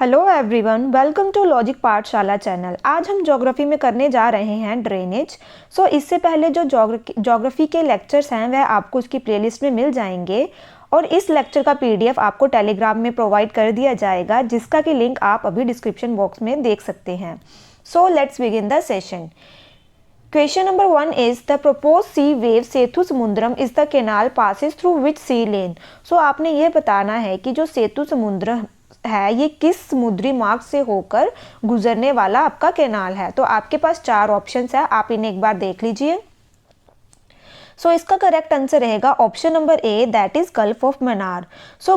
Hello everyone, welcome to logic Pathshala channel. आज हम geography में करने जा रहे हैं ड्रेनेज। इससे पहले जो ज्योग्राफी के लेक्चर्स हैं वह आपको उसकी प्लेलिस्ट में मिल जाएंगे और इस लेक्चर का पीडीएफ आपको टेलीग्राम में प्रोवाइड कर दिया जाएगा, जिसका कि लिंक आप अभी डिस्क्रिप्शन बॉक्स में देख सकते हैं। So let's begin the session. Question number 1 is the proposed sea wave Setu Samudram is the canal passes through which sea lane। आपने ये बताना है कि जो सेतु समुद्र है ये किस समुद्री मार्ग से होकर गुजरने वाला आपका कैनाल है। तो आपके पास 4 ऑप्शंस है, आप इन्हें एक बार देख लीजिए। इसका करेक्ट आंसर रहेगा option number A, that is gulf of Mannar.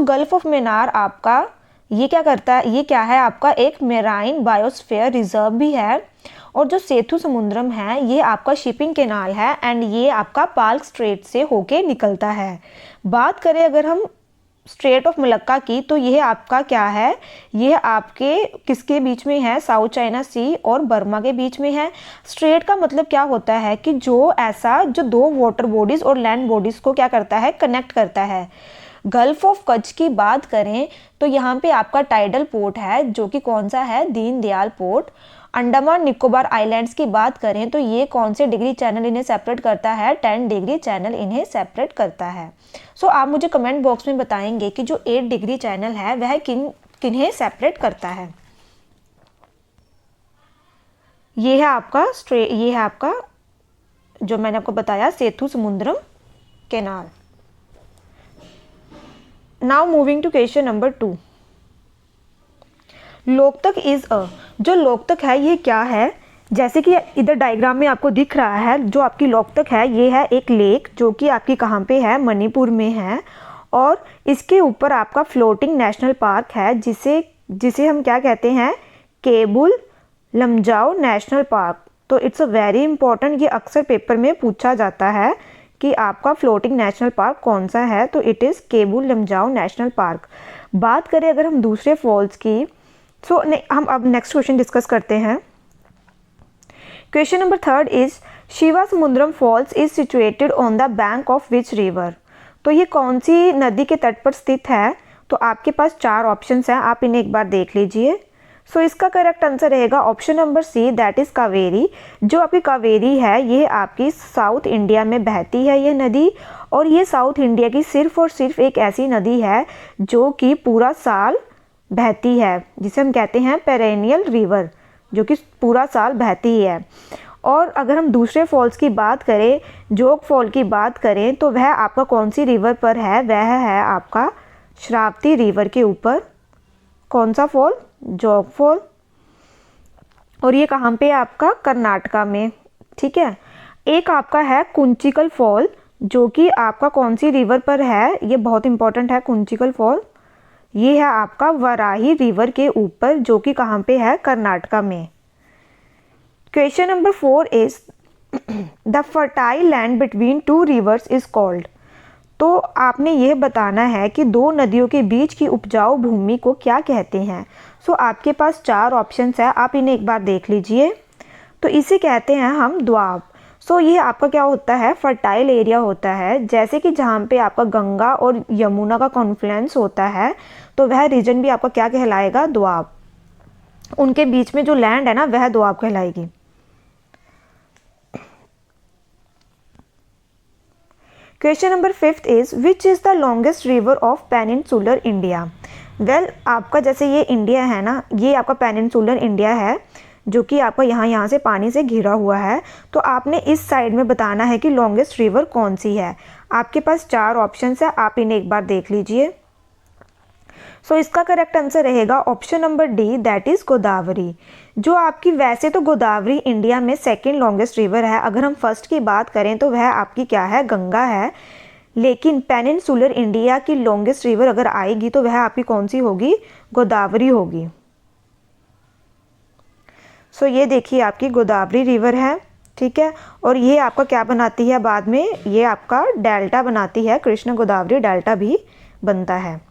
Gulf of Mannar आपका ये क्या करता है, ये क्या है आपका एक मेराइन बायोस्फीयर रिजर्व भी है। और जो सेतु समुद्रम है ये आपका शिपिंग कैनाल है एंड ये आपका पाल्क स्ट्रेट से होके निकलता है। बात करें अगर हम स्ट्रेट ऑफ मलक्का की, तो यह आपका क्या है, यह आपके किसके बीच में है, साउथ चाइना सी और बर्मा के बीच में है। स्ट्रेट का मतलब क्या होता है कि जो दो वाटर बॉडीज और लैंड बॉडीज को क्या करता है, कनेक्ट करता है। गल्फ ऑफ कच्छ की बात करें तो यहाँ पे आपका टाइडल पोर्ट है जो कि कौन सा है, दीनदयाल पोर्ट। अंडमान निकोबार आइलैंड्स की बात करें तो ये कौन से डिग्री चैनल इन्हें सेपरेट करता है, 10 डिग्री चैनल इन्हें सेपरेट करता है। आप मुझे कमेंट बॉक्स में बताएंगे कि जो 8 डिग्री चैनल है वह किन्हें सेपरेट करता है। ये है आपका जो मैंने आपको बताया Sethu Samudram canal. Now moving to question number 2। Loktak is जो लोकतक है ये क्या है, जैसे कि इधर डायग्राम में आपको दिख रहा है, जो आपकी लोकतक है ये है एक लेक जो कि आपकी कहाँ पे है, मणिपुर में है। और इसके ऊपर आपका फ्लोटिंग नेशनल पार्क है जिसे हम क्या कहते हैं, केबुल लमजाओ नेशनल पार्क। तो इट्स अ वेरी इंपॉर्टेंट, ये अक्सर पेपर में पूछा जाता है कि आपका फ्लोटिंग नेशनल पार्क कौन सा है, तो it is Keibul Lamjao national park. बात करें अगर हम दूसरे फॉल्स की, हम अब नेक्स्ट क्वेश्चन डिस्कस करते हैं। Question number 3 is Shivasamudram falls is situated on the bank of which river. तो ये कौन सी नदी के तट पर स्थित है। तो आपके पास 4 ऑप्शंस हैं, आप इन्हें एक बार देख लीजिए। इसका करेक्ट आंसर रहेगा option number C, that is Kaveri. जो आपकी कावेरी है ये आपकी साउथ इंडिया में बहती है ये नदी, और ये साउथ इंडिया की सिर्फ और सिर्फ एक ऐसी नदी है जो कि पूरा साल बहती है, जिसे हम कहते हैं पेरेनियल रिवर, जो कि पूरा साल बहती है। और अगर हम दूसरे फॉल्स की बात करें, जोग फॉल की बात करें, तो वह आपका कौन सी रिवर पर है, वह है आपका शरावती रिवर के ऊपर। कौन सा फॉल, जोग फॉल। और ये कहाँ पे आपका, कर्नाटका में, ठीक है। एक आपका है कुंचिकल फॉल जो कि आपका कौन सी रिवर पर है, ये बहुत इंपॉर्टेंट है कुंचिकल फॉल। ये है आपका वराही रिवर के ऊपर जो कि कहाँ पे है, कर्नाटका में। Question number 4 is the fertile land between 2 reverse is called. तो आपने यह बताना है कि 2 नदियों के बीच की उपजाऊ भूमि को क्या कहते हैं। आपके पास 4 ऑप्शंस है, आप इन्हें एक बार देख लीजिए। तो इसे कहते हैं हम द्वाब। ये आपका क्या होता है, फर्टाइल एरिया होता है, जैसे कि जहाँ पे आपका गंगा और यमुना का कॉन्फ्लुएंस होता है, तो वह रीजन भी आपका क्या कहलाएगा, द्वाब। उनके बीच में जो लैंड है ना वह द्वाब कहलाएगी। Question number 5 is which is the longest river of peninsular India. आपका जैसे ये इंडिया है ना, ये आपका पेनिनसुलर इंडिया है जो कि आपका यहाँ से पानी से घिरा हुआ है। तो आपने इस साइड में बताना है कि लॉन्गेस्ट रिवर कौन सी है। आपके पास 4 ऑप्शंस है, आप इन्हें एक बार देख लीजिए। इसका करेक्ट आंसर रहेगा option number D, that is Godavari. जो आपकी वैसे तो गोदावरी इंडिया में सेकेंड लॉन्गेस्ट रिवर है, अगर हम फर्स्ट की बात करें तो वह आपकी क्या है, गंगा है। लेकिन पेनिनसुलर इंडिया की लॉन्गेस्ट रिवर अगर आएगी तो वह आपकी कौन सी होगी, गोदावरी होगी। ये देखिए आपकी गोदावरी रिवर है, ठीक है। और ये आपका क्या बनाती है, बाद में ये आपका डेल्टा बनाती है, कृष्ण गोदावरी डेल्टा भी बनता है।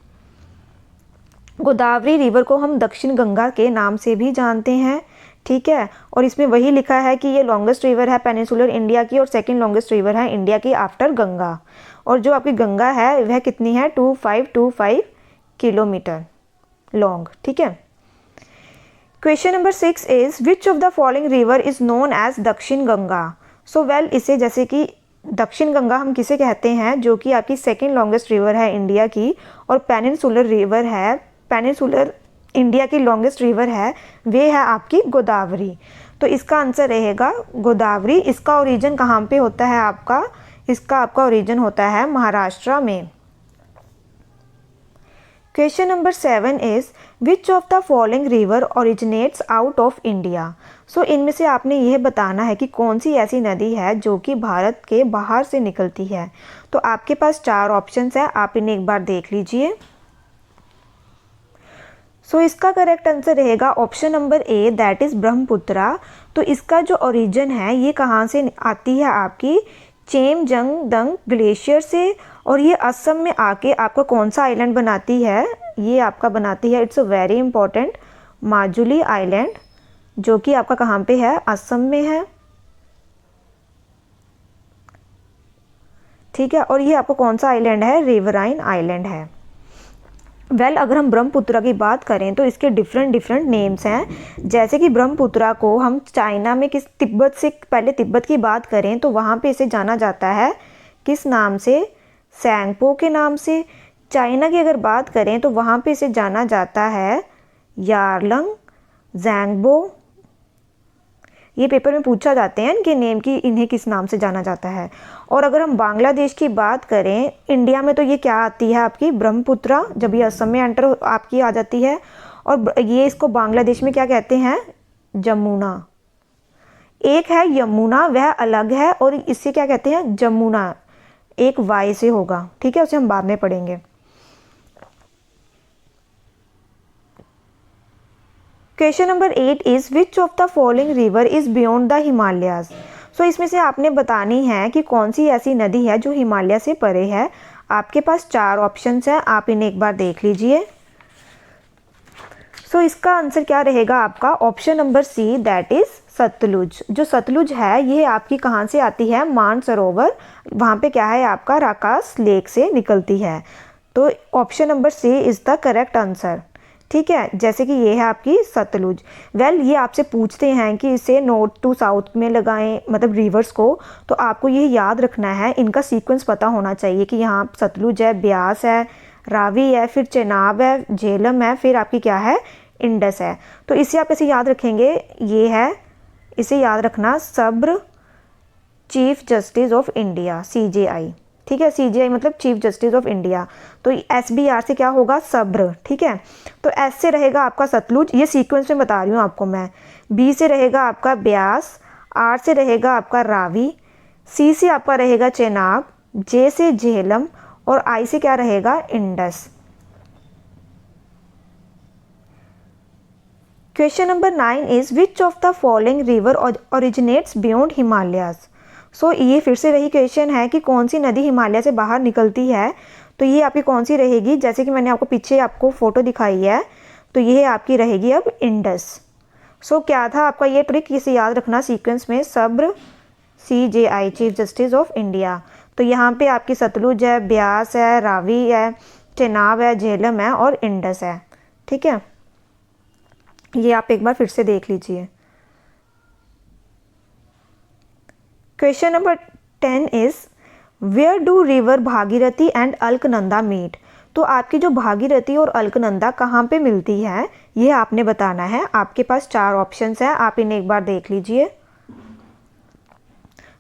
गोदावरी रिवर को हम दक्षिण गंगा के नाम से भी जानते हैं, ठीक है। और इसमें वही लिखा है कि ये लॉन्गेस्ट रिवर है पेनिनसुलर इंडिया की और सेकंड लॉन्गेस्ट रिवर है इंडिया की आफ्टर गंगा। और जो आपकी गंगा है वह कितनी है, 2525 किलोमीटर लॉन्ग, ठीक है। Question number 6 is which of the following river is known as Dakshin Ganga. So well, इसे जैसे कि दक्षिण गंगा हम किसे कहते हैं, जो कि आपकी सेकेंड लॉन्गेस्ट रिवर है इंडिया की, और पेनिनसुलर रिवर है, पेनिनसुलर इंडिया की लॉन्गेस्ट रिवर है, वे है आपकी गोदावरी। तो इसका आंसर रहेगा गोदावरी। इसका ओरिजिन कहाँ पे होता है आपका, इसका आपका ओरिजिन होता है महाराष्ट्र में। Question number 7 is which of the following river originates out of India. So इनमें से आपने यह बताना है कि कौन सी ऐसी नदी है जो कि भारत के बाहर से निकलती है। तो आपके पास 4 ऑप्शंस हैं, आप इन्हें एक बार देख लीजिए। सो इसका करेक्ट आंसर रहेगा option number A, that is Brahmaputra. तो इसका जो ओरिजिन है ये कहाँ से आती है, आपकी चेमजंगदंग ग्लेशियर से, और ये असम में आके आपका कौन सा आइलैंड बनाती है, ये आपका बनाती है, it's a very important, Majuli island, जो कि आपका कहाँ पे है, असम में है। ठीक है, और ये आपका कौन सा आइलैंड है, रिवराइन आइलैंड है। वेल, अगर हम ब्रह्मपुत्रा की बात करें तो इसके डिफरेंट नेम्स हैं। जैसे कि ब्रह्मपुत्रा को हम चाइना में किस, तिब्बत से पहले तिब्बत की बात करें तो वहाँ पे इसे जाना जाता है किस नाम से, सैंगपो के नाम से। चाइना की अगर बात करें तो वहाँ पे इसे जाना जाता है यारलंग ज़ैंगबो। ये पेपर में पूछा जाते हैं इनके नेम की, इन्हें किस नाम से जाना जाता है। और अगर हम बांग्लादेश की बात करें, इंडिया में तो ये क्या आती है आपकी, ब्रह्मपुत्रा, जब ये असम में एंटर आपकी आ जाती है। और ये इसको बांग्लादेश में क्या कहते हैं, जमुना। एक है यमुना, वह अलग है, और इससे क्या कहते हैं, जमुना, एक वाई से होगा। ठीक है, उसे हम बाद में पढ़ेंगे। Question number 8 is which of the following river is beyond the Himalayas. So इसमें से आपने बतानी है कि कौन सी ऐसी नदी है जो हिमालय से परे है। आपके पास 4 ऑप्शंस हैं, आप इन्हें एक बार देख लीजिए। सो इसका आंसर क्या रहेगा आपका, option number C, that is Sutlej. जो सतलुज है ये आपकी कहाँ से आती है, मानसरोवर, वहाँ पे क्या है आपका, राकास लेक से निकलती है। तो option number C is the correct answer. ठीक है, जैसे कि ये है आपकी सतलुज। वेल, ये आपसे पूछते हैं कि इसे नॉर्थ टू साउथ में लगाएं, मतलब रिवर्स को, तो आपको ये याद रखना है, इनका सीक्वेंस पता होना चाहिए कि यहाँ सतलुज है, ब्यास है, रावी है, फिर चेनाब है, झेलम है, फिर आपकी क्या है, इंडस है। तो इसे आप कैसे याद रखेंगे, ये है, इसे याद रखना, सब्र chief justice of India, CJI। ठीक है, CJI मतलब चीफ जस्टिस ऑफ इंडिया। तो SBR से क्या होगा, सब्र। ठीक है, तो S से रहेगा आपका सतलुज, ये सीक्वेंस में बता रही हूँ आपको मैं। B से रहेगा आपका ब्यास, R से रहेगा आपका रावी, C से आपका रहेगा चेनाब, J से झेलम, और I से क्या रहेगा, Indus. Question number 9 is which of the following river originates beyond Himalayas. So ये फिर से वही क्वेश्चन है कि कौन सी नदी हिमालय से बाहर निकलती है। तो ये आपकी कौन सी रहेगी, जैसे कि मैंने आपको पीछे आपको फोटो दिखाई है, तो ये आपकी रहेगी अब इंडस। सो क्या था आपका ये ट्रिक, इसे याद रखना सीक्वेंस में, सब्र CJI chief justice of India. तो यहाँ पे आपकी सतलुज है, ब्यास है, रावी है, चेनाब है, झेलम है, और इंडस है। ठीक है, ये आप एक बार फिर से देख लीजिए। Question number 10 is where do river Bhagirathi and Alaknanda meet. तो आपकी जो भागीरथी और अलकनंदा कहाँ पे मिलती है, ये आपने बताना है। आपके पास 4 ऑप्शंस हैं, आप इन्हें एक बार देख लीजिए।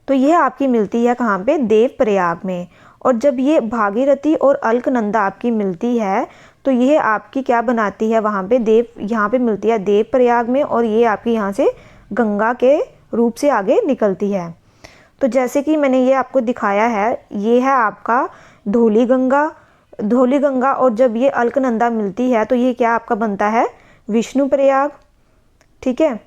तो यह आपकी मिलती है कहाँ पे, देवप्रयाग में। और जब ये भागीरथी और अलकनंदा आपकी मिलती है तो यह आपकी क्या बनाती है, वहाँ पे यहाँ पे मिलती है देवप्रयाग में, और ये आपकी यहाँ से गंगा के रूप से आगे निकलती है। तो जैसे कि मैंने ये आपको दिखाया है, ये है आपका धौली गंगा, और जब ये अलकनंदा मिलती है तो ये क्या आपका बनता है, विष्णुप्रयाग। ठीक है,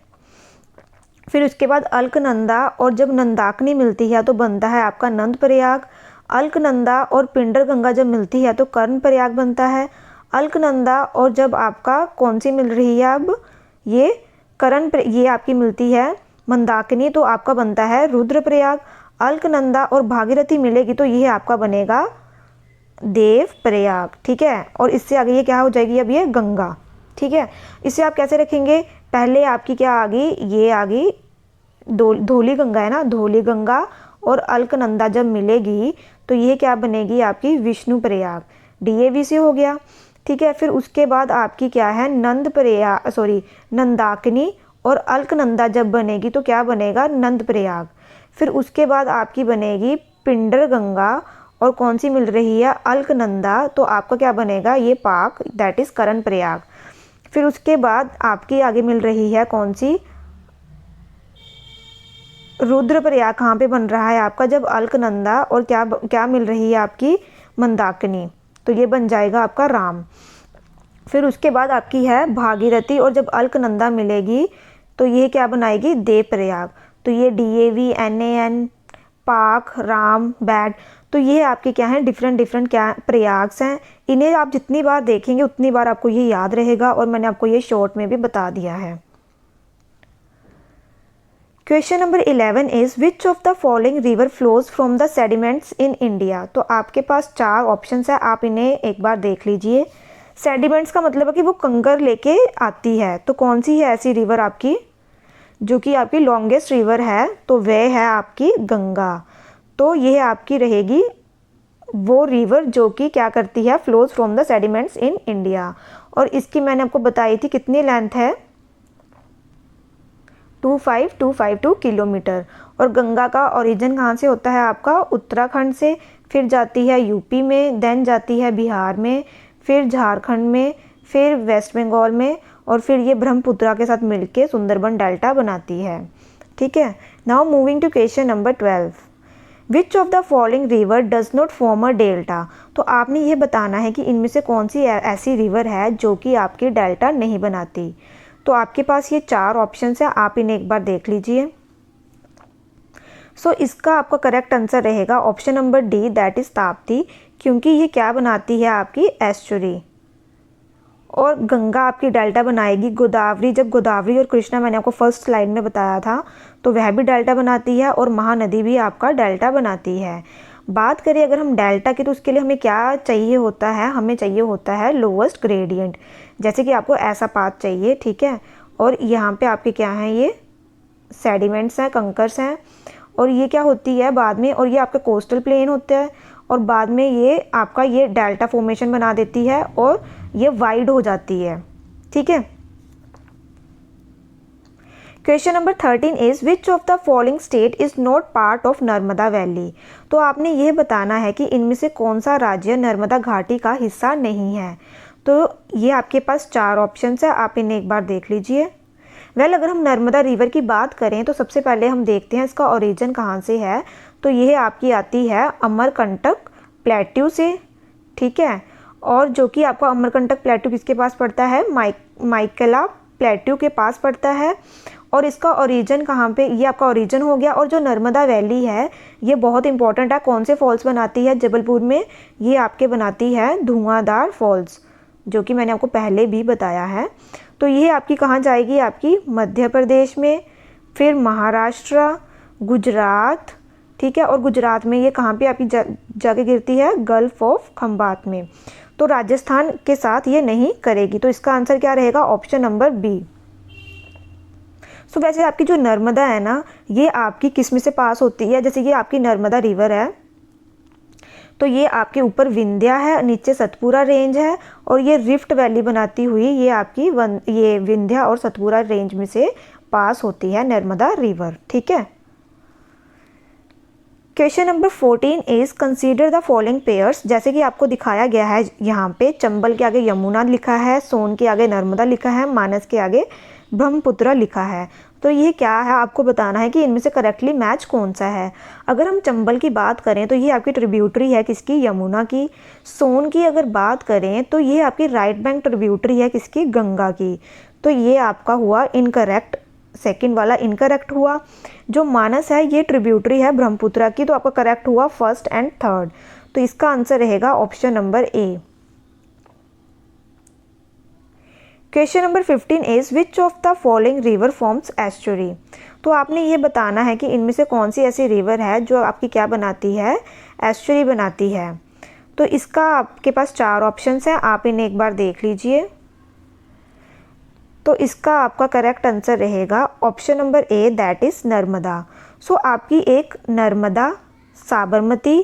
फिर उसके बाद अलकनंदा और जब नंदाकिनी मिलती है तो बनता है आपका नंदप्रयाग। अलकनंदा और पिंडर गंगा जब मिलती है तो कर्णप्रयाग बनता है। अलकनंदा और जब आपका कौन सी मिल रही है, अब ये ये आपकी मिलती है मंदाकिनी, तो आपका बनता है रुद्रप्रयाग। अलकनंदा और भागीरथी मिलेगी तो ये आपका बनेगा देवप्रयाग। ठीक है, और इससे आगे ये क्या हो जाएगी, अब ये गंगा। ठीक है। इसे आप कैसे रखेंगे, पहले आपकी क्या आ गई, ये आ गई धौली गंगा है ना, धौली गंगा और अलकनंदा जब मिलेगी तो ये क्या बनेगी आपकी विष्णु प्रयाग, डीएवी से हो गया। ठीक है, फिर उसके बाद आपकी क्या है नंद प्रयाग, सॉरी नंदाकिनी और अलकनंदा जब बनेगी तो क्या बनेगा नंद प्रयाग। फिर उसके बाद आपकी बनेगी पिंडर गंगा और कौन सी मिल रही है अलकनंदा, तो आपका क्या बनेगा ये पाक, दैट इज़ करण प्रयाग। फिर उसके बाद आपकी आगे मिल रही है कौन सी रुद्र प्रयाग, कहाँ पे बन रहा है आपका जब अलकनंदा और क्या क्या मिल रही है आपकी मंदाकिनी, तो ये बन जाएगा आपका राम। फिर उसके बाद आपकी है भागीरथी और जब अलकनंदा मिलेगी तो ये क्या बनाएगी देव प्रयाग, तो ये DAV NAN पाक राम बैड, तो ये आपके क्या हैं डिफरेंट डिफरेंट क्या प्रयाग्स हैं। इन्हें आप जितनी बार देखेंगे उतनी बार आपको ये याद रहेगा और मैंने आपको ये शॉर्ट में भी बता दिया है। Question number 11 is which of the following river flows from the sediments in India, तो आपके पास 4 ऑप्शंस है, आप इन्हें एक बार देख लीजिए। सेडिमेंट्स का मतलब है कि वो कंकर लेके आती है, तो कौन सी है ऐसी रिवर आपकी जो कि आपकी लॉन्गेस्ट रिवर है, तो वह है आपकी गंगा। तो यह आपकी रहेगी वो रिवर जो कि क्या करती है flows from the sediments in India, और इसकी मैंने आपको बताई थी कितनी लेंथ है 25252 किलोमीटर। और गंगा का ओरिजिन कहाँ से होता है आपका उत्तराखंड से, फिर जाती है यूपी में, देन जाती है बिहार में, फिर झारखंड में, फिर वेस्ट बंगाल में, और फिर ये ब्रह्मपुत्रा के साथ मिलके सुंदरबन डेल्टा बनाती है। ठीक है, now moving to question number 12, which of the following river does not form a delta, तो आपने ये बताना है कि इनमें से कौन सी ऐसी रिवर है जो कि आपकी डेल्टा नहीं बनाती। तो आपके पास ये 4 ऑप्शंस है, आप इन्हें एक बार देख लीजिए। सो इसका आपका करेक्ट आंसर रहेगा option number D, that is Tapti, क्योंकि ये क्या बनाती है आपकी एस्चुरी। और गंगा आपकी डेल्टा बनाएगी, गोदावरी, जब गोदावरी और कृष्णा मैंने आपको फर्स्ट स्लाइड में बताया था तो वह भी डेल्टा बनाती है, और महानदी भी आपका डेल्टा बनाती है। बात करें अगर हम डेल्टा की, तो उसके लिए हमें क्या चाहिए होता है, हमें चाहिए होता है लोवेस्ट ग्रेडियंट, जैसे कि आपको ऐसा पाथ चाहिए। ठीक है, और यहाँ पे आपके क्या हैं ये सेडिमेंट्स हैं, कंकर्स हैं, और ये क्या होती है बाद में, और ये आपका कोस्टल प्लेन होता है, और बाद में ये आपका ये डेल्टा फॉर्मेशन बना देती है और ये वाइड हो जाती है। ठीक है, question number 13 is which of the following state is not part of Narmada valley, तो आपने यह बताना है कि इनमें से कौन सा राज्य नर्मदा घाटी का हिस्सा नहीं है। तो ये आपके पास 4 ऑप्शंस है, आप इन्हें एक बार देख लीजिए। अगर हम नर्मदा रिवर की बात करें तो सबसे पहले हम देखते हैं इसका ओरिजिन कहाँ से है, तो यह आपकी आती है अमरकंटक प्लेट्यू से। ठीक है, और जो कि आपका अमरकंटक प्लेट्यू किसके पास पड़ता है, माइकला प्लेट्यू के पास पड़ता है। और इसका ओरिजिन कहाँ पे, ये आपका ओरिजिन हो गया। और जो नर्मदा वैली है ये बहुत इंपॉर्टेंट है, कौन से फॉल्स बनाती है जबलपुर में, ये आपके बनाती है धुआंधार फॉल्स, जो कि मैंने आपको पहले भी बताया है। तो ये आपकी कहाँ जाएगी, आपकी मध्य प्रदेश में, फिर महाराष्ट्र, गुजरात। ठीक है, और गुजरात में ये कहाँ पे आपकी जाके गिरती है, गल्फ ऑफ खंबात में। तो राजस्थान के साथ ये नहीं करेगी, तो इसका आंसर क्या रहेगा, ऑप्शन नंबर बी। सो वैसे आपकी जो नर्मदा है ना, ये आपकी किस में से पास होती है, जैसे ये आपकी नर्मदा रिवर है तो ये आपके ऊपर विंध्या है, नीचे सतपुरा रेंज है, और ये रिफ्ट वैली बनाती हुई ये आपकी ये विंध्या और सतपुरा रेंज में से पास होती है नर्मदा रिवर। ठीक है, question number 14 is consider the following pairs, जैसे कि आपको दिखाया गया है यहाँ पे, चंबल के आगे यमुना लिखा है, सोन के आगे नर्मदा लिखा है, मानस के आगे ब्रह्मपुत्र लिखा है। तो ये क्या है, आपको बताना है कि इनमें से करेक्टली मैच कौन सा है। अगर हम चंबल की बात करें तो ये आपकी ट्रिब्यूटरी है किसकी, यमुना की। सोन की अगर बात करें तो ये आपकी राइट बैंक ट्रिब्यूटरी है किसकी, गंगा की। तो ये आपका हुआ इनकरेक्ट, सेकंड वाला इनकरेक्ट हुआ। जो मानस है ये ट्रिब्यूटरी है ब्रह्मपुत्र की, तो आपका करेक्ट हुआ फर्स्ट एंड थर्ड। तो इसका आंसर रहेगा option number A. Question number 15 is which of the following river forms estuary, तो आपने ये बताना है कि इनमें से कौन सी ऐसी रिवर है जो आपकी क्या बनाती है, एस्चुरी बनाती है। तो इसका आपके पास 4 ऑप्शंस हैं, आप इन्हें एक बार देख लीजिए। तो इसका आपका करेक्ट आंसर रहेगा option number A, that is Narmada. So आपकी एक नर्मदा, साबरमती,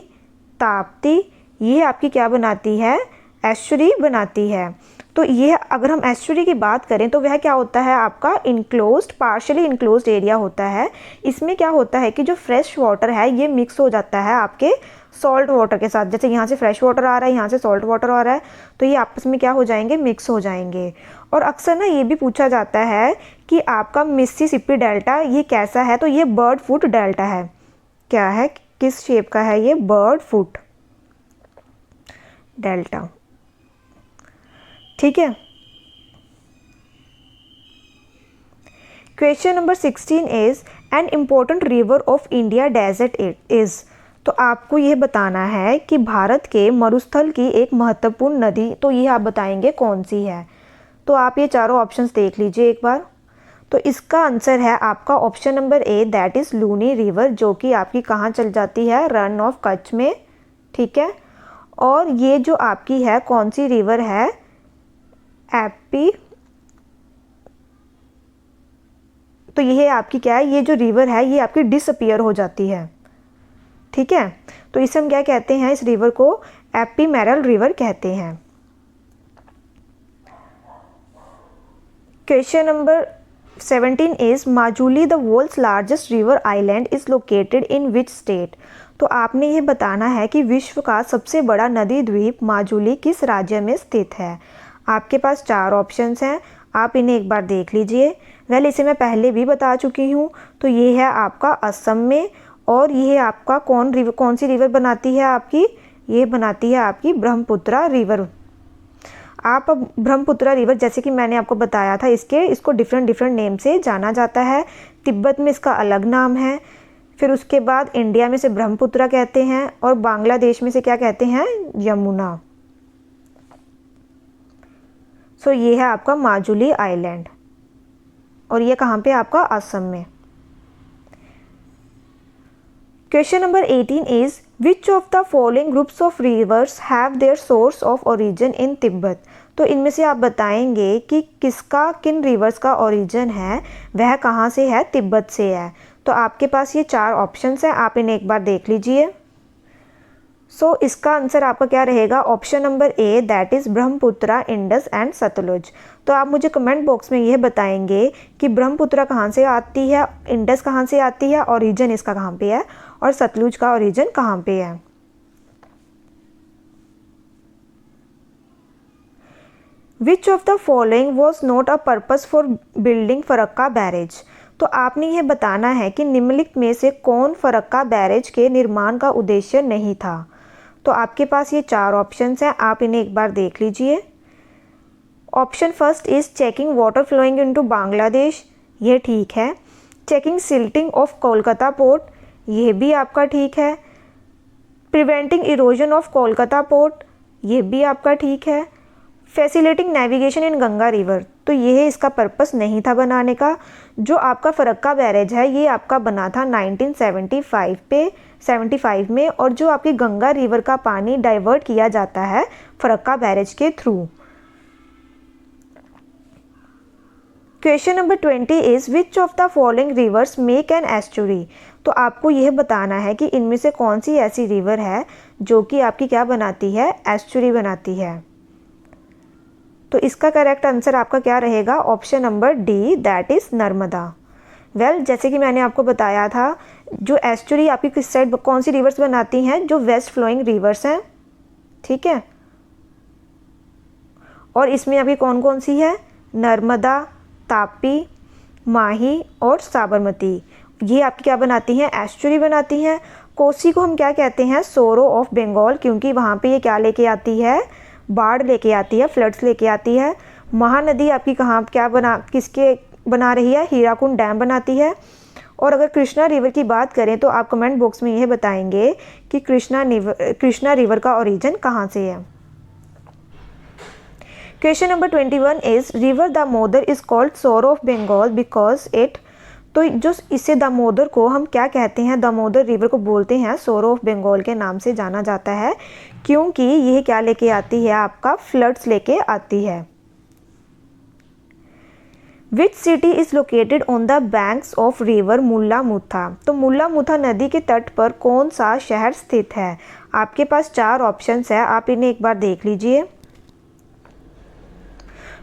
ताप्ती, ये आपकी क्या बनाती है, एस्चुरी बनाती है। तो ये अगर हम एस्चुरी की बात करें तो वह क्या होता है, आपका इनक्लोज्ड, पार्शली इनक्लोज्ड एरिया होता है। इसमें क्या होता है कि जो फ्रेश वाटर है ये मिक्स हो जाता है आपके सॉल्ट वाटर के साथ। जैसे यहाँ से फ्रेश वाटर आ रहा है, यहाँ से सॉल्ट वाटर आ रहा है, तो ये आपस में क्या हो जाएंगे, मिक्स हो जाएंगे। और अक्सर ना ये भी पूछा जाता है कि आपका मिसिसिपी डेल्टा ये कैसा है, तो ये बर्ड फुट डेल्टा है। क्या है, किस शेप का है ये, बर्ड फुट डेल्टा। ठीक है। Question number 16 is an important river of India desert is. तो आपको यह बताना है कि भारत के मरुस्थल की एक महत्वपूर्ण नदी, तो ये आप बताएंगे कौन सी है। तो आप ये चारों ऑप्शंस देख लीजिए एक बार। तो इसका आंसर है आपका option number A, that is Luni river, जो कि आपकी कहाँ चल जाती है, रन ऑफ कच्छ में। ठीक है। और ये जो आपकी है कौन सी रिवर है, एपी। तो ये आपकी क्या है, ये जो रिवर है ये आपकी डिसअपियर हो जाती है। ठीक है। तो इसे हम क्या कहते हैं, इस रिवर को एपीमेरल रिवर कहते हैं। Question number 17 is Majuli the world's largest river island is located in which state. तो आपने ये बताना है कि विश्व का सबसे बड़ा नदी द्वीप माजुली किस राज्य में स्थित है। आपके पास चार ऑप्शंस हैं, आप इन्हें एक बार देख लीजिए। वेल इसे मैं पहले भी बता चुकी हूँ। तो ये है आपका असम में, और ये आपका कौन सी रिवर बनाती है आपकी, ये बनाती है आपकी ब्रह्मपुत्रा रिवर। आप अब ब्रह्मपुत्रा रिवर, जैसे कि मैंने आपको बताया था, इसको डिफरेंट नेम से जाना जाता है। तिब्बत में इसका अलग नाम है, फिर उसके बाद इंडिया में से ब्रह्मपुत्रा कहते हैं, और बांग्लादेश में से क्या कहते हैं, यमुना। सो ये है आपका माजुली आइलैंड, और ये कहाँ पे, आपका असम में। Question number 18 is which of the following groups of reverse have their source of origin इन तिब्बत। तो इनमें से आप बताएंगे कि किन रिवर्स का ओरिजिन है, वह कहाँ से है, तिब्बत से है। तो आपके पास ये चार ऑप्शंस हैं, आप इन्हें एक बार देख लीजिए। सो इसका आंसर आपका क्या रहेगा, option number A, that is Brahmaputra, Indus and Sutlej. तो आप मुझे कमेंट बॉक्स में यह बताएंगे कि ब्रह्मपुत्रा कहाँ से आती है, इंडस कहाँ से आती है, ओरिजिन इसका कहाँ पे है, और सतलुज का ओरिजिन कहाँ पे है। विच of the following was not a purpose for building Farakka barrage. तो आपने यह बताना है कि निम्नलिखित में से कौन फरक्का बैरेज के निर्माण का उद्देश्य नहीं था। तो आपके पास ये चार ऑप्शंस हैं, आप इन्हें एक बार देख लीजिए। Option first is checking water flowing into Bangladesh, ये ठीक है। Checking silting of Kolkata port, ये भी आपका ठीक है। Preventing erosion of Kolkata port, ये भी आपका ठीक है। Facilitating navigation in Ganga river, तो ये इसका पर्पस नहीं था बनाने का। जो आपका फरक्का बैरेज है ये आपका बना था 1975 में, और जो आपकी गंगा रिवर का पानी डाइवर्ट किया जाता है फरक्का बैरेज के through. Question number 20 is which of the following rivers make an estuary. तो आपको यह बताना है कि इनमें से कौन सी ऐसी रिवर है जो कि आपकी क्या बनाती है, एस्चुरी बनाती है। तो इसका करेक्ट आंसर आपका क्या रहेगा, option number D, that is Narmada. Well जैसे कि मैंने आपको बताया था, जो एस्चुरी आपकी किस साइड कौन सी रिवर्स बनाती हैं, जो वेस्ट फ्लोइंग रिवर्स हैं। ठीक है। और इसमें आपकी कौन कौन सी है, नर्मदा, तापी, माही और साबरमती, ये आपकी क्या बनाती हैं, एस्चुरी बनाती हैं। कोसी को हम क्या कहते हैं, सोरो ऑफ बंगाल, क्योंकि वहाँ पे ये क्या लेके आती है, बाढ़ लेके आती है, फ्लड्स लेके आती है। महानदी आपकी कहाँ किसके बना रही है, हीराकुंड डैम बनाती है। और अगर कृष्णा रिवर की बात करें तो आप कमेंट बॉक्स में यह बताएंगे कि कृष्णा रिवर का ओरिजिन कहाँ से है। Question number 21 is river Damodar is called sorrow of Bengal because it. तो जो इसे दामोदर को हम क्या कहते हैं, दामोदर रिवर को बोलते हैं सोरो ऑफ बंगाल के नाम से जाना जाता है, क्योंकि यह क्या लेके आती है, आपका फ्लड्स लेके आती है। Which city is located on the banks of river Mula Mutha. तो मुल्ला मुथा नदी के तट पर कौन सा शहर स्थित है। आपके पास 4 ऑप्शंस है, आप इन्हें एक बार देख लीजिए।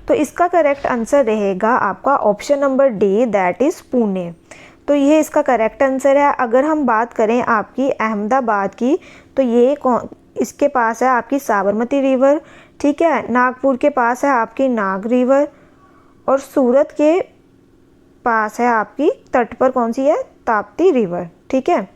तो इसका करेक्ट आंसर रहेगा आपका option number D, that is Pune. तो ये इसका करेक्ट आंसर है। अगर हम बात करें आपकी अहमदाबाद की, तो ये इसके पास है आपकी साबरमती रिवर, ठीक है। नागपुर के पास है आपकी नाग रिवर, और सूरत के पास है आपकी तट पर कौन सी है, ताप्ती रिवर, ठीक है।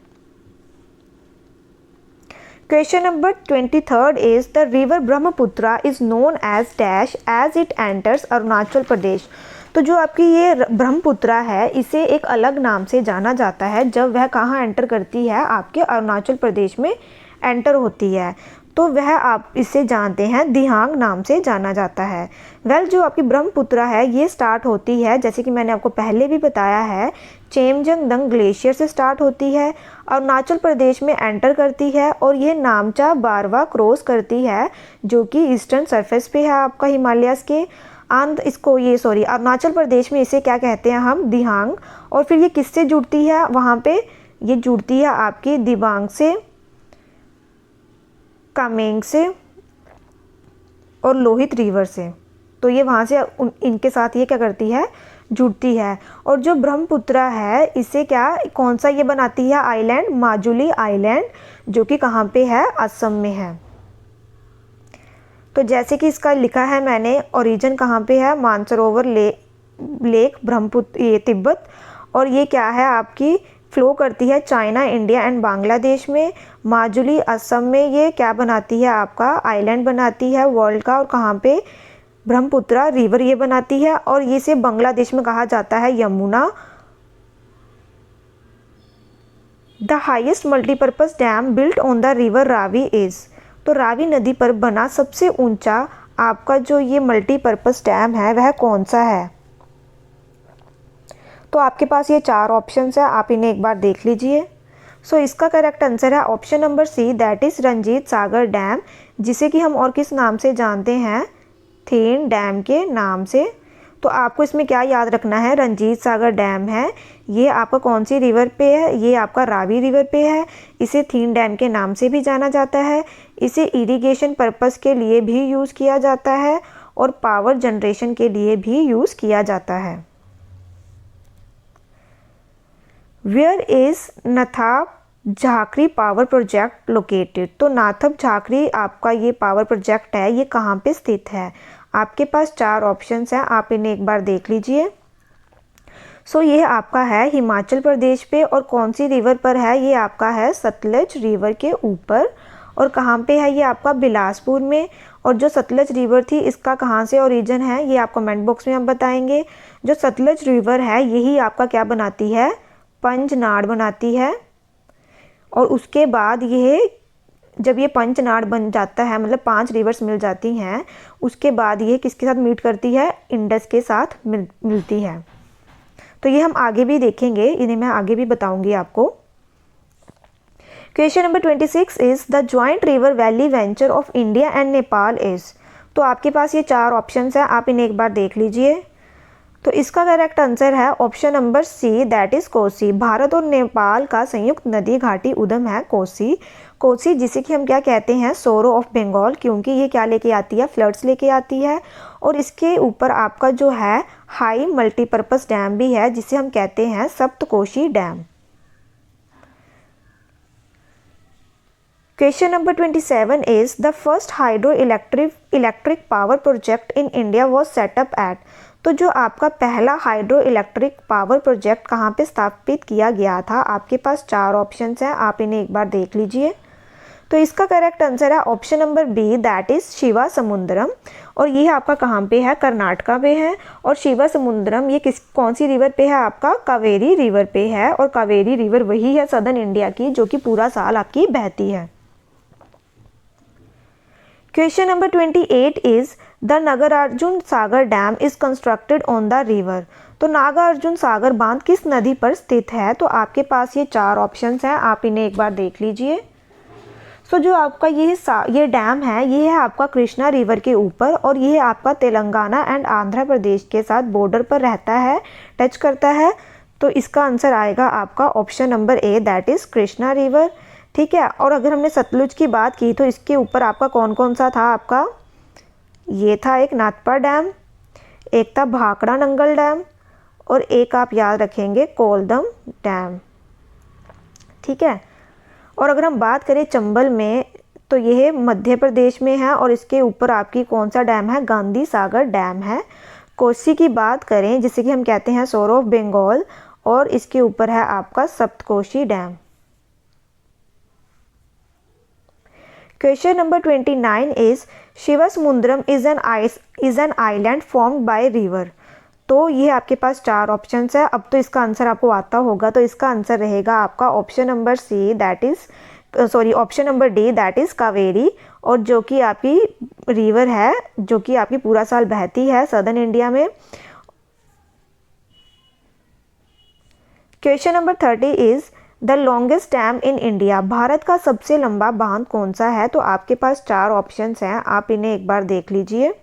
Question number 23 is the river Brahmaputra is known as dash as it enters Arunachal Pradesh. तो जो आपकी ये ब्रह्मपुत्रा है, इसे एक अलग नाम से जाना जाता है जब वह कहाँ एंटर करती है, आपके अरुणाचल प्रदेश में एंटर होती है। तो वह आप इसे जानते हैं दिहांग नाम से जाना जाता है। वेल जो आपकी ब्रह्मपुत्रा है ये स्टार्ट होती है, जैसे कि मैंने आपको पहले भी बताया है, चेमजंगदंग ग्लेशियर से स्टार्ट होती है, अरुणाचल प्रदेश में एंटर करती है और ये नामचा बारवा क्रॉस करती है जो कि ईस्टर्न सरफेस पे है आपका हिमालयस के। अरुणाचल प्रदेश में इसे क्या कहते हैं हम, दिहांग। और फिर ये किससे जुड़ती है, वहाँ पे ये जुड़ती है आपकी दिबांग से, कामेंग से और लोहित रिवर से। तो ये वहाँ से इनके साथ ये क्या करती है, जुड़ती है। और जो ब्रह्मपुत्रा है इसे कौन सा ये बनाती है आइलैंड, माजुली आइलैंड, जो कि कहाँ पे है, असम में है। तो जैसे कि इसका लिखा है मैंने, ओरिजिन कहाँ पे है, मानसरोवर लेक ब्रह्मपुत्र, ये तिब्बत। और ये क्या है आपकी, फ्लो करती है चाइना, इंडिया एंड बांग्लादेश में। माजुली असम में ये क्या बनाती है, आपका आइलैंड बनाती है वर्ल्ड का। और कहाँ पे, ब्रह्मपुत्रा रिवर ये बनाती है। और ये से बांग्लादेश में कहा जाता है Yamuna. The highest multipurpose dam built on the river Ravi is. तो रावी नदी पर बना सबसे ऊंचा आपका जो ये मल्टीपर्पज डैम है वह कौन सा है। तो आपके पास ये 4 ऑप्शंस है, आप इन्हें एक बार देख लीजिए। सो इसका करेक्ट आंसर है option number C, that is Ranjit Sagar dam, जिसे कि हम और किस नाम से जानते हैं, थेन डैम के नाम से। तो आपको इसमें क्या याद रखना है, रंजीत सागर डैम है, ये आपका कौन सी रिवर पे है, ये आपका रावी रिवर पे है। इसे थीन डैम के नाम से भी जाना जाता है। इसे इरिगेशन पर्पस के लिए भी यूज़ किया जाता है और पावर जनरेशन के लिए भी यूज़ किया जाता है। Where is Nathpa Jhakri power project located. तो नाथप झाकरी आपका ये पावर प्रोजेक्ट है, ये कहाँ पे स्थित है। आपके पास 4 ऑप्शंस हैं, आप इन्हें एक बार देख लीजिए। सो ये आपका है हिमाचल प्रदेश पे, और कौन सी रिवर पर है, ये आपका है सतलज रिवर के ऊपर। और कहाँ पे है, ये आपका बिलासपुर में। और जो सतलज रिवर थी इसका कहाँ से ओरिजिन है, ये आप कमेंट बॉक्स में आप बताएंगे। जो सतलज रिवर है यही आपका क्या बनाती है, पंजनाड़ बनाती है। और उसके बाद ये जब ये पंचनाड़ बन जाता है, मतलब 5 रिवर्स मिल जाती हैं, उसके बाद ये किसके साथ मीट करती है, इंडस के साथ मिलती है। तो ये हम आगे भी देखेंगे, इन्हें मैं आगे भी बताऊंगी आपको। Question number 26 is the joint river valley venture of India and Nepal is. तो आपके पास ये 4 ऑप्शंस हैं, आप इन्हें एक बार देख लीजिए। तो इसका करेक्ट आंसर है option number C, that is Kosi. Bharat और नेपाल का संयुक्त नदी घाटी उद्गम है कोसी। कोसी जिसे कि हम क्या कहते हैं, सोरो ऑफ बंगाल, क्योंकि ये क्या लेके आती है, फ्लड्स लेके आती है। और इसके ऊपर आपका जो है हाई मल्टीपर्पज़ डैम भी है, जिसे हम कहते हैं Saptakoshi dam. Question number 27 is the first hydro electric power project in India was set up at. तो जो आपका पहला हाइड्रो इलेक्ट्रिक पावर प्रोजेक्ट कहाँ पे स्थापित किया गया था, आपके पास 4 ऑप्शंस हैं, आप इन्हें एक बार देख लीजिए। तो इसका करेक्ट आंसर है option number B, that is Shiva Samudram. और ये आपका कहाँ पे है, कर्नाटका पे है। और शिवा समुद्रम ये कौन सी रिवर पे है, आपका कावेरी रिवर पे है। और कावेरी रिवर वही है सदर्न इंडिया की जो कि पूरा साल आपकी बहती है। Question number 28 is the Nagarjuna Sagar dam is constructed on the river. तो नागार्जुन सागर बांध किस नदी पर स्थित है। तो आपके पास ये 4 ऑप्शंस हैं, आप इन्हें एक बार देख लीजिए। सो जो आपका ये डैम है, ये है आपका कृष्णा रिवर के ऊपर, और ये आपका तेलंगाना एंड आंध्र प्रदेश के साथ बॉर्डर पर रहता है, टच करता है। तो इसका आंसर आएगा आपका option number A, that is Krishna river. ठीक है। और अगर हमने सतलुज की बात की तो इसके ऊपर आपका कौन कौन सा था, आपका ये था एक नाथपा डैम, एक था भाखड़ा नंगल डैम, और एक आप याद रखेंगे कोलदम डैम। ठीक है। और अगर हम बात करें चंबल में, तो यह मध्य प्रदेश में है, और इसके ऊपर आपकी कौन सा डैम है, गांधी सागर डैम है। कोसी की बात करें, जिसे कि हम कहते हैं सोर ऑफ बंगाल, और इसके ऊपर है आपका Saptakoshi dam. Question number 29 is Shivasamudram is an island formed by river. तो ये आपके पास 4 ऑप्शंस है। अब तो इसका आंसर आपको आता होगा, तो इसका आंसर रहेगा आपका option number C, that is option number D, that is Kaveri, और जो कि आपकी रिवर है, जो कि आपकी पूरा साल बहती है सदर्न इंडिया में। Question number 30 is the longest dam in India. Bharat का सबसे लंबा बांध कौन सा है। तो आपके पास 4 ऑप्शंस हैं, आप इन्हें एक बार देख लीजिए।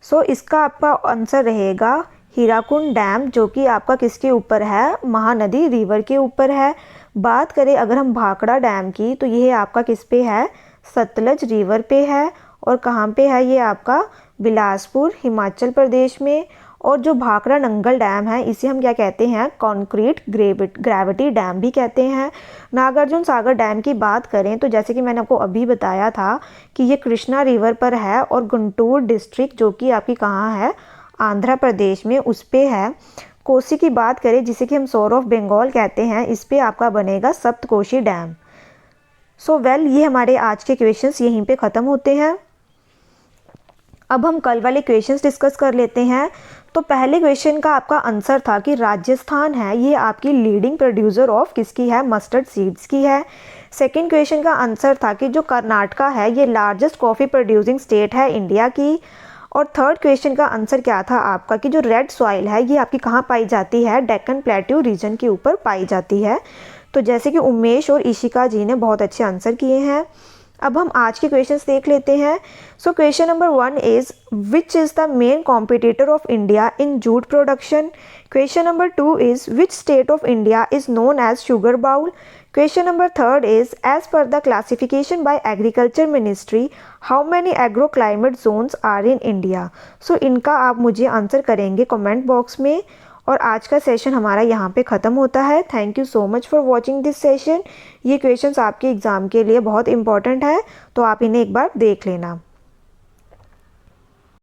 सो इसका आपका आंसर रहेगा हीराकुंड डैम, जो कि आपका किसके ऊपर है, महानदी रिवर के ऊपर है। बात करें अगर हम भाखड़ा डैम की, तो यह आपका किस पे है, सतलज रिवर पे है, और कहाँ पे है ये आपका, बिलासपुर हिमाचल प्रदेश में। और जो भाखड़ा नंगल डैम है, इसे हम क्या कहते हैं, कॉन्क्रीट ग्रेविटी डैम भी कहते हैं। नागार्जुन सागर डैम की बात करें तो जैसे कि मैंने आपको अभी बताया था कि ये कृष्णा रिवर पर है, और गुंटूर डिस्ट्रिक्ट जो कि आपकी कहाँ है, आंध्र प्रदेश में, उस पे है। कोसी की बात करें, जिसे कि हम सोर ऑफ बंगाल कहते हैं, इस पे आपका बनेगा सप्तकोशी डैम। सो वेल, ये हमारे आज के क्वेश्चंस यहीं पे ख़त्म होते हैं। अब हम कल वाले क्वेश्चंस डिस्कस कर लेते हैं। तो पहले क्वेश्चन का आपका आंसर था कि राजस्थान है, ये आपकी लीडिंग प्रोड्यूसर ऑफ किसकी है, मस्टर्ड सीड्स की है। सेकंड क्वेश्चन का आंसर था कि जो कर्नाटका है, ये लार्जेस्ट कॉफ़ी प्रोड्यूसिंग स्टेट है इंडिया की। और थर्ड क्वेश्चन का आंसर क्या था आपका कि जो रेड सॉइल है, ये आपकी कहाँ पाई जाती है, डेक्कन प्लेट्यू रीजन के ऊपर पाई जाती है। तो जैसे कि उमेश और इशिका जी ने बहुत अच्छे आंसर किए हैं। अब हम आज के क्वेश्चंस देख लेते हैं। So question number 1 is which is the main competitor of India in jute production. Question number 2 is which state of India is known as sugar bowl. Question number 3 is as per the classification by agriculture ministry how many agro climate zones are in India. So इनका आप मुझे answer करेंगे comment box में। और आज का session हमारा यहाँ पे ख़त्म होता है। Thank you so much for watching this session. ये क्वेश्चंस आपके एग्ज़ाम के लिए बहुत इंपॉर्टेंट है, तो आप इन्हें एक बार देख लेना।